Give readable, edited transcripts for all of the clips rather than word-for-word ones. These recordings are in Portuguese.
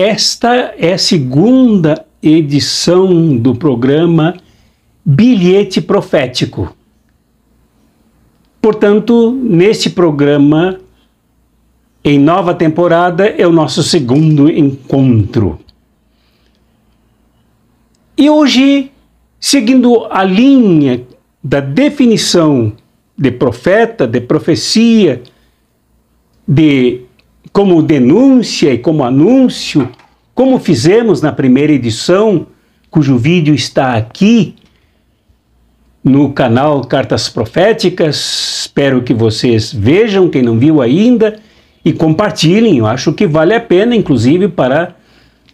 esta é a segunda edição do programa Bilhete Profético. Portanto, neste programa, em nova temporada, é o nosso segundo encontro. E hoje, seguindo a linha da definição de profeta, de profecia, de como denúncia e como anúncio, como fizemos na primeira edição, cujo vídeo está aqui no canal Cartas Proféticas. Espero que vocês vejam, quem não viu ainda, e compartilhem. Eu acho que vale a pena, inclusive, para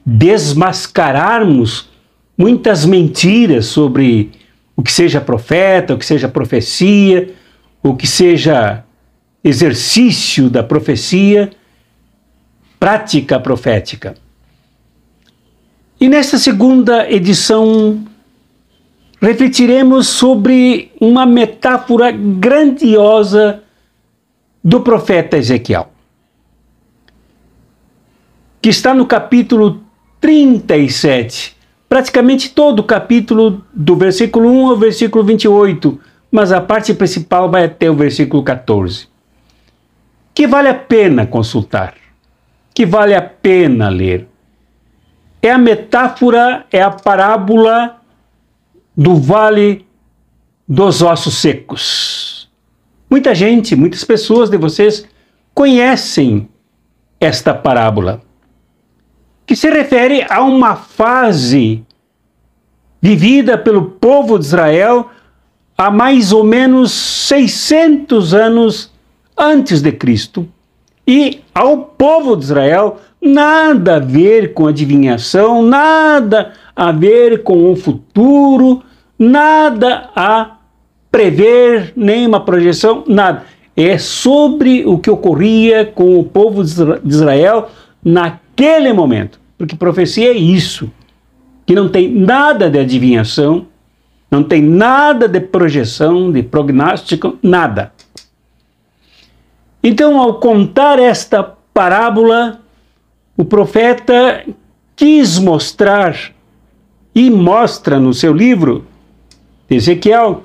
desmascararmos muitas mentiras sobre o que seja profeta, o que seja profecia, o que seja exercício da profecia, prática profética. E nesta segunda edição, refletiremos sobre uma metáfora grandiosa do profeta Ezequiel, que está no capítulo 37, praticamente todo o capítulo do versículo 1 ao versículo 28, mas a parte principal vai até o versículo 14, que vale a pena consultar, que vale a pena ler. É a metáfora, é a parábola do Vale dos Ossos Secos. Muita gente, muitas pessoas de vocês conhecem esta parábola, que se refere a uma fase vivida pelo povo de Israel há mais ou menos 600 anos antes de Cristo. E ao povo de Israel nada a ver com adivinhação, nada a ver com o futuro, nada a prever, nem uma projeção, nada. É sobre o que ocorria com o povo de Israel naquele momento. Porque profecia é isso, que não tem nada de adivinhação, não tem nada de projeção, de prognóstico, nada. Então, ao contar esta parábola, o profeta quis mostrar, e mostra no seu livro, Ezequiel,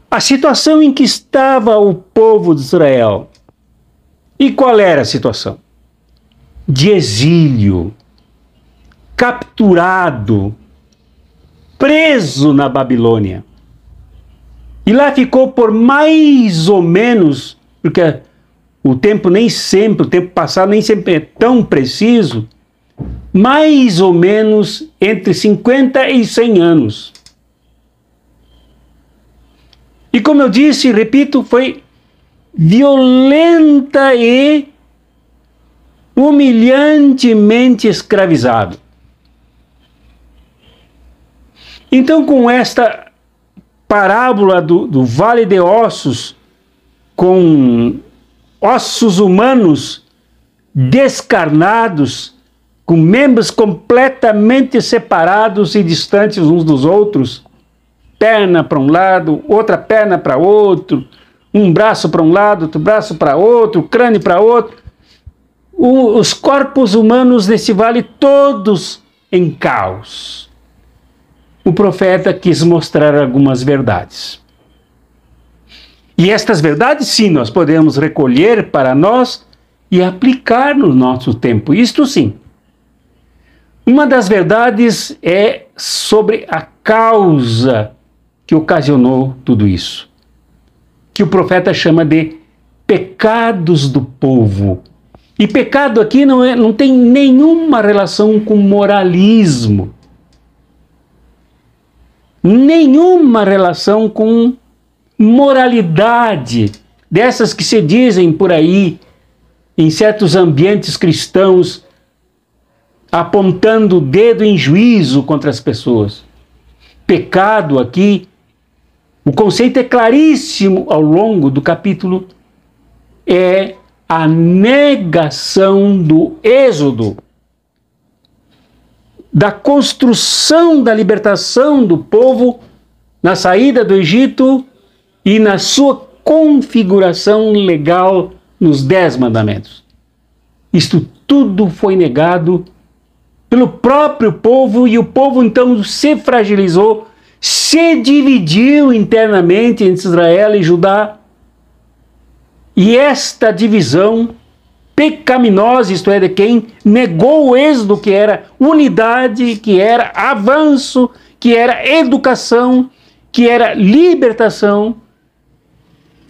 a situação em que estava o povo de Israel. E qual era a situação? De exílio, capturado, preso na Babilônia. E lá ficou por mais ou menos, porque o tempo passado nem sempre é tão preciso, mais ou menos entre 50 e 100 anos. E como eu disse, repito, foi violenta e humilhantemente escravizado. Então, com esta parábola do Vale de Ossos, com ossos humanos descarnados, com membros completamente separados e distantes uns dos outros, perna para um lado, outra perna para outro, um braço para um lado, outro braço para outro, crânio para outro, os corpos humanos desse vale todos em caos. O profeta quis mostrar algumas verdades. E estas verdades, sim, nós podemos recolher para nós e aplicar no nosso tempo. Isto sim. Uma das verdades é sobre a causa que ocasionou tudo isso, que o profeta chama de pecados do povo. E pecado aqui não tem nenhuma relação com moralismo, nenhuma relação com moralidade, dessas que se dizem por aí, em certos ambientes cristãos, apontando o dedo em juízo contra as pessoas. Pecado aqui, o conceito é claríssimo ao longo do capítulo, é a negação do êxodo, da construção da libertação do povo na saída do Egito e na sua configuração legal nos 10 mandamentos. Isto tudo foi negado pelo próprio povo, e o povo então se fragilizou, se dividiu internamente entre Israel e Judá. E esta divisão pecaminosa, isto é, de quem negou o êxodo, que era unidade, que era avanço, que era educação, que era libertação,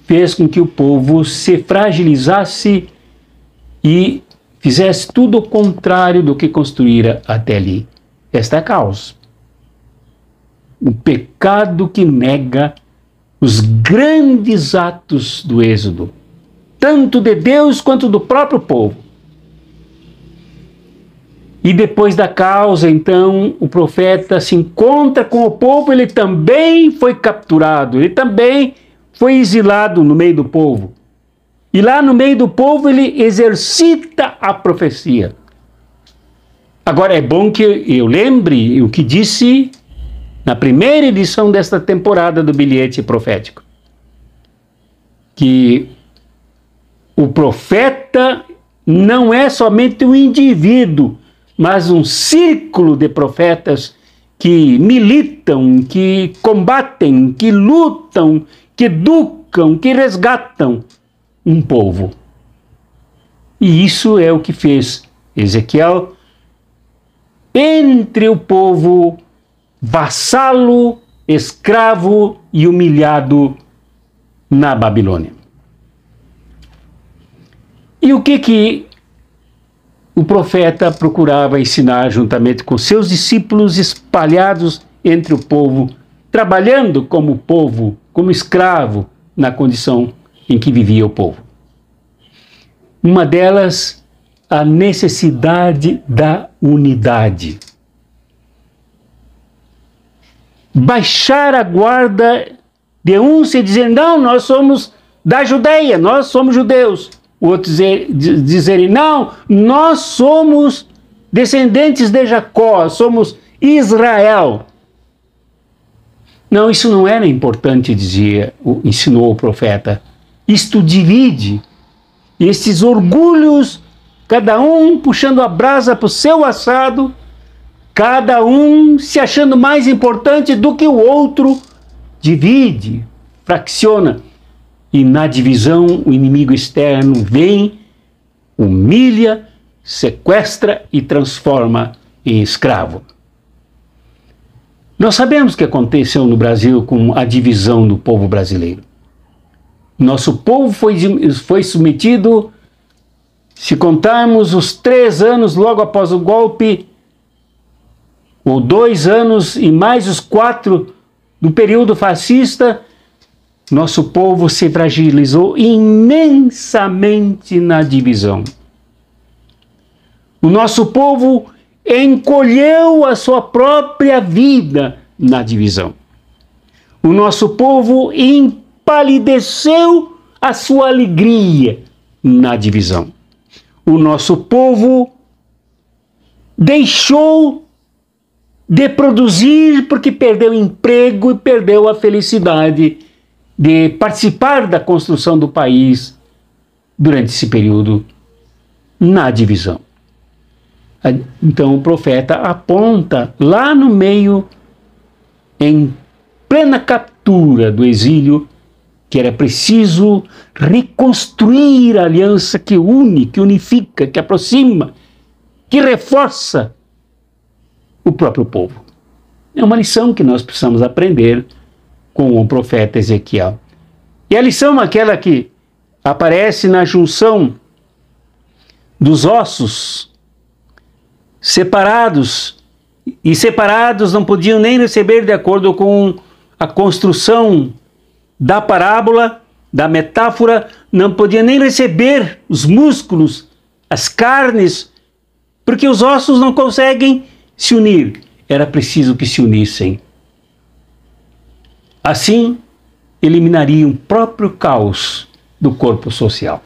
fez com que o povo se fragilizasse e fizesse tudo o contrário do que construíra até ali. Esta é a causa. O pecado que nega os grandes atos do êxodo, tanto de Deus quanto do próprio povo. E depois da causa, então, o profeta se encontra com o povo, ele também foi capturado, ele também foi exilado no meio do povo. E lá no meio do povo ele exercita a profecia. Agora é bom que eu lembre o que disse na primeira edição desta temporada do Bilhete Profético, que o profeta não é somente um indivíduo, mas um círculo de profetas que militam, que combatem, que lutam, que educam, que resgatam um povo. E isso é o que fez Ezequiel entre o povo vassalo, escravo e humilhado na Babilônia. E o que o profeta procurava ensinar juntamente com seus discípulos espalhados entre o povo, trabalhando como povo, como escravo, na condição em que vivia o povo? Uma delas, a necessidade da unidade. Baixar a guarda de uns e dizer, não, nós somos da Judeia, nós somos judeus. Outros dizerem, não, nós somos descendentes de Jacó, somos Israel. Não, isso não era importante, ensinou o profeta. Isto divide. Esses orgulhos, cada um puxando a brasa para o seu assado, cada um se achando mais importante do que o outro, divide, fracciona. E na divisão, o inimigo externo vem, humilha, sequestra e transforma em escravo. Nós sabemos o que aconteceu no Brasil com a divisão do povo brasileiro. Nosso povo foi submetido, se contarmos os 3 anos logo após o golpe, ou 2 anos e mais os 4 do período fascista, nosso povo se fragilizou imensamente na divisão. O nosso povo encolheu a sua própria vida na divisão. O nosso povo empalideceu a sua alegria na divisão. O nosso povo deixou de produzir porque perdeu emprego e perdeu a felicidade de participar da construção do país durante esse período na divisão. Então o profeta aponta lá no meio, em plena captura do exílio, que era preciso reconstruir a aliança que une, que unifica, que aproxima, que reforça o próprio povo. É uma lição que nós precisamos aprender com o profeta Ezequiel. E a lição é aquela que aparece na junção dos ossos separados, e separados não podiam nem receber de acordo com a construção da parábola, da metáfora, não podiam nem receber os músculos, as carnes, porque os ossos não conseguem se unir. Era preciso que se unissem. Assim, eliminariam o próprio caos do corpo social.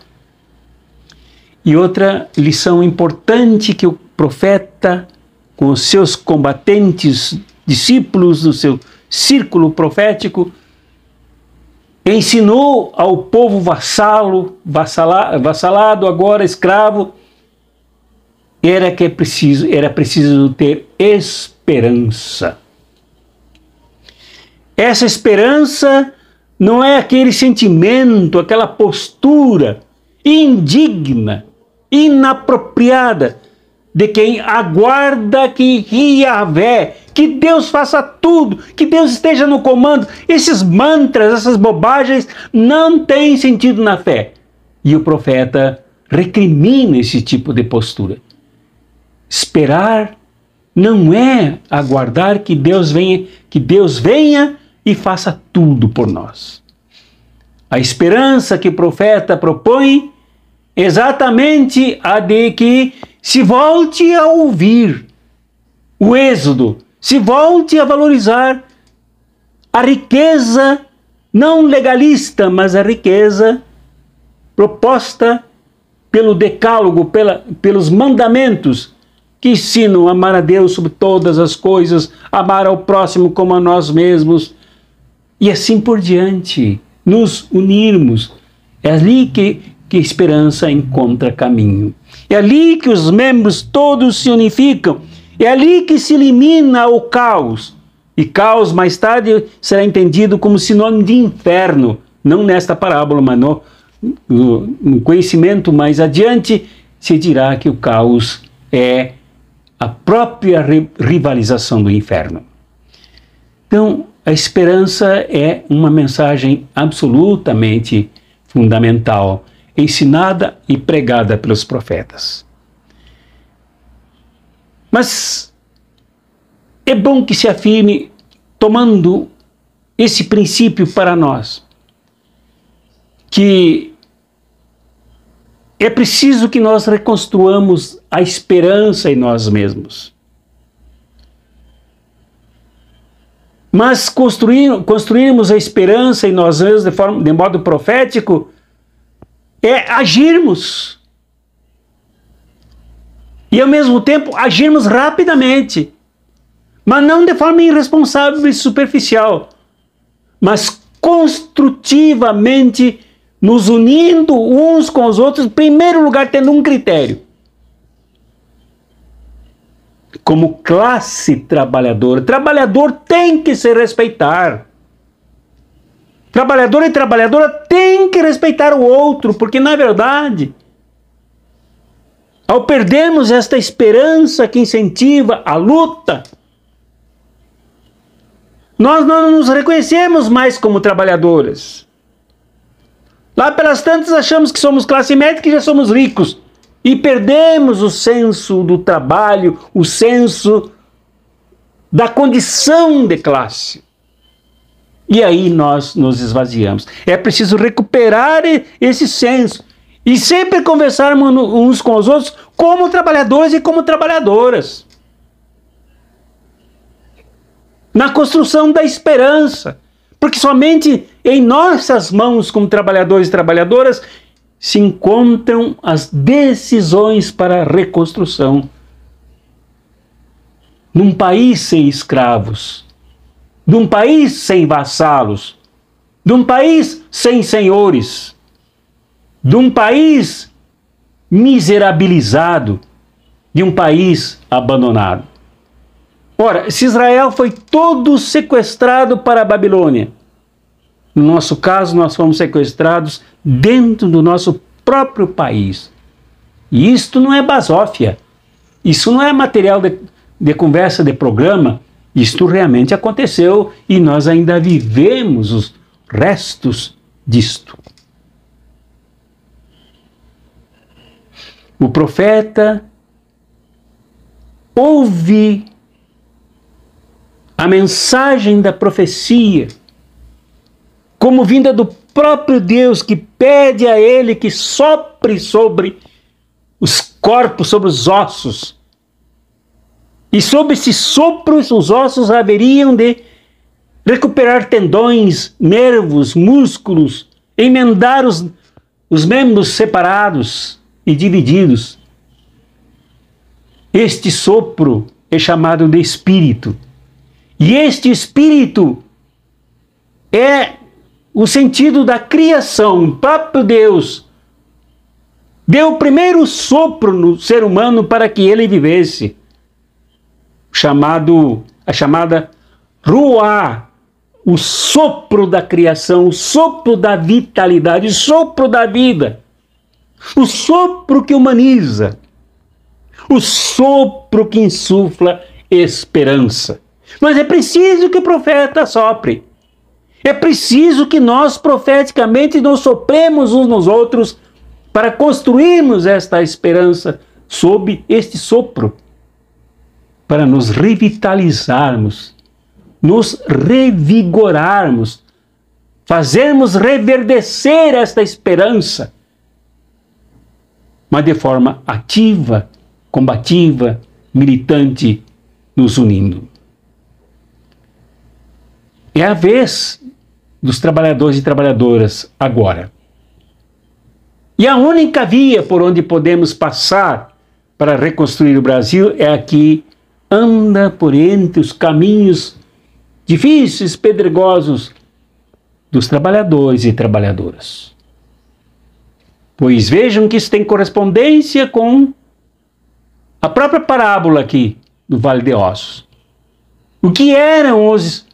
E outra lição importante que o profeta, com os seus combatentes, discípulos do seu círculo profético, ensinou ao povo vassalado, agora escravo, era preciso ter esperança. Essa esperança não é aquele sentimento, aquela postura indigna, inapropriada de quem aguarda que Yahvé, que Deus faça tudo, que Deus esteja no comando. Esses mantras, essas bobagens não têm sentido na fé. E o profeta recrimina esse tipo de postura. Esperar não é aguardar que Deus venha e faça tudo por nós. A esperança que o profeta propõe é exatamente a de que se volte a ouvir o Êxodo, se volte a valorizar a riqueza não legalista, mas a riqueza proposta pelo decálogo, pelos mandamentos que ensinam a amar a Deus sobre todas as coisas, amar ao próximo como a nós mesmos, e assim por diante, nos unirmos. É ali que a esperança encontra caminho. É ali que os membros todos se unificam. É ali que se elimina o caos. E caos, mais tarde, será entendido como sinônimo de inferno. Não nesta parábola, mas no conhecimento mais adiante, se dirá que o caos é a própria rivalização do inferno. Então, a esperança é uma mensagem absolutamente fundamental, ensinada e pregada pelos profetas. Mas é bom que se afirme, tomando esse princípio para nós, que é preciso que nós reconstruamos a esperança em nós mesmos. Mas construirmos a esperança em nós mesmos de modo profético é agirmos. E ao mesmo tempo agirmos rapidamente. Mas não de forma irresponsável e superficial. Mas construtivamente nos unindo uns com os outros, em primeiro lugar tendo um critério. Como classe trabalhadora, trabalhador tem que se respeitar. Trabalhador e trabalhadora tem que respeitar o outro, porque na verdade, ao perdermos esta esperança que incentiva a luta, nós não nos reconhecemos mais como trabalhadoras. Lá pelas tantas achamos que somos classe média e que já somos ricos. E perdemos o senso do trabalho, o senso da condição de classe. E aí nós nos esvaziamos. É preciso recuperar esse senso. E sempre conversarmos uns com os outros como trabalhadores e como trabalhadoras. Na construção da esperança. Porque somente em nossas mãos, como trabalhadores e trabalhadoras, se encontram as decisões para a reconstrução. Num país sem escravos, num país sem vassalos, num país sem senhores, de um país miserabilizado, de um país abandonado. Ora, se Israel foi todo sequestrado para a Babilônia, no nosso caso, nós fomos sequestrados dentro do nosso próprio país. E isto não é basófia. Isso não é material de conversa, de programa. Isto realmente aconteceu e nós ainda vivemos os restos disto. O profeta ouve a mensagem da profecia como vinda do próprio Deus, que pede a ele que sopre sobre os corpos, sobre os ossos. E sob esse sopro, os ossos haveriam de recuperar tendões, nervos, músculos, emendar os membros separados e divididos. Este sopro é chamado de Espírito. E este Espírito é o sentido da criação, o próprio Deus, deu o primeiro sopro no ser humano para que ele vivesse, a chamada Ruá, o sopro da criação, o sopro da vitalidade, o sopro da vida, o sopro que humaniza, o sopro que insufla esperança. Mas é preciso que o profeta sopre. É preciso que nós profeticamente nos sopremos uns nos outros para construirmos esta esperança sob este sopro, para nos revitalizarmos, nos revigorarmos, fazermos reverdecer esta esperança, mas de forma ativa, combativa, militante, nos unindo. É a vez dos trabalhadores e trabalhadoras agora. E a única via por onde podemos passar para reconstruir o Brasil é a que anda por entre os caminhos difíceis, pedregosos dos trabalhadores e trabalhadoras. Pois vejam que isso tem correspondência com a própria parábola aqui do Vale de Ossos. O que eram os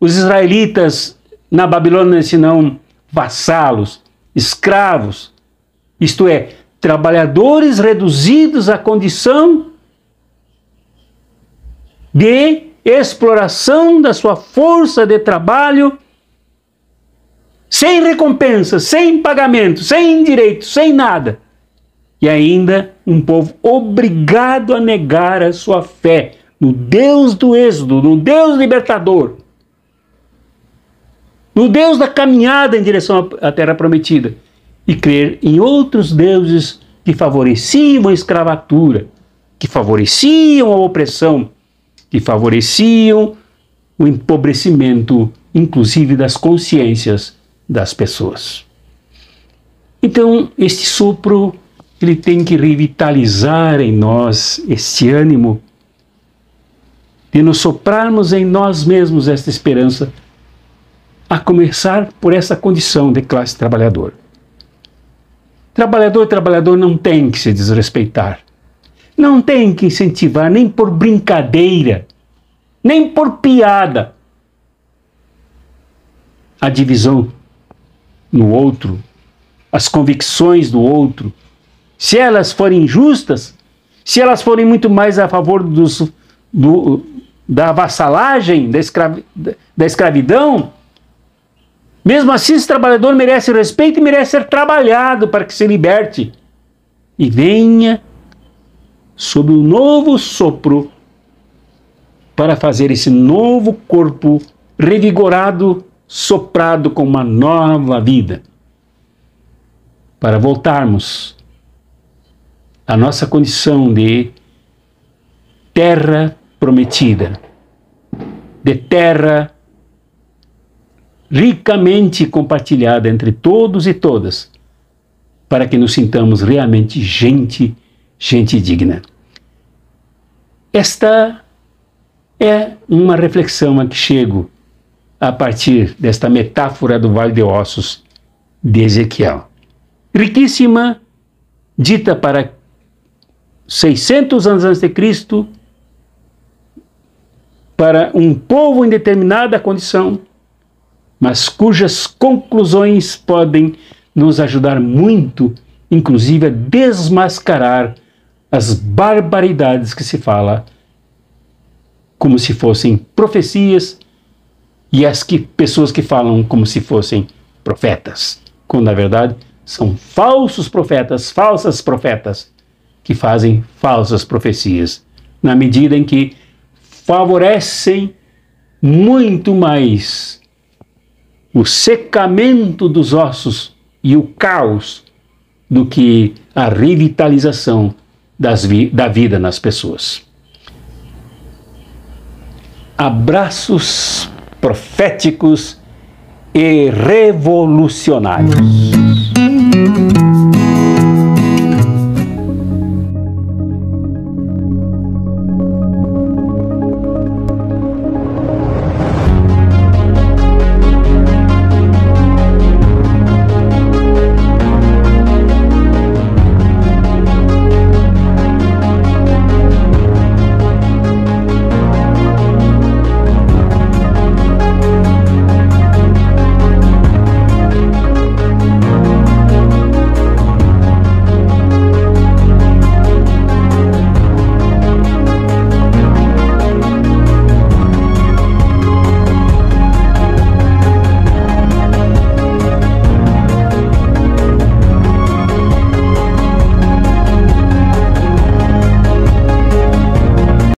israelitas na Babilônia, senão vassalos, escravos, isto é, trabalhadores reduzidos à condição de exploração da sua força de trabalho, sem recompensa, sem pagamento, sem direito, sem nada. E ainda um povo obrigado a negar a sua fé no Deus do Êxodo, no Deus libertador, no Deus da caminhada em direção à terra prometida, e crer em outros deuses que favoreciam a escravatura, que favoreciam a opressão, que favoreciam o empobrecimento, inclusive das consciências das pessoas. Então, este sopro, ele tem que revitalizar em nós este ânimo de nos soprarmos em nós mesmos esta esperança, a começar por essa condição de classe trabalhadora. Trabalhador não tem que se desrespeitar, não tem que incentivar nem por brincadeira, nem por piada, a divisão no outro, as convicções do outro. Se elas forem injustas, se elas forem muito mais a favor da vassalagem, da escravidão, mesmo assim esse trabalhador merece respeito e merece ser trabalhado para que se liberte e venha sob um novo sopro para fazer esse novo corpo revigorado, soprado com uma nova vida, para voltarmos à nossa condição de terra prometida, de terra ricamente compartilhada entre todos e todas, para que nos sintamos realmente gente digna. Esta é uma reflexão a que chego a partir desta metáfora do Vale de Ossos de Ezequiel. Riquíssima, dita para 600 anos antes de Cristo, para um povo em determinada condição, mas cujas conclusões podem nos ajudar muito, inclusive a desmascarar as barbaridades que se fala como se fossem profecias e pessoas que falam como se fossem profetas, quando na verdade são falsos profetas, falsas profetas, que fazem falsas profecias, na medida em que favorecem muito mais o secamento dos ossos e o caos do que a revitalização da vida nas pessoas. Abraços proféticos e revolucionários.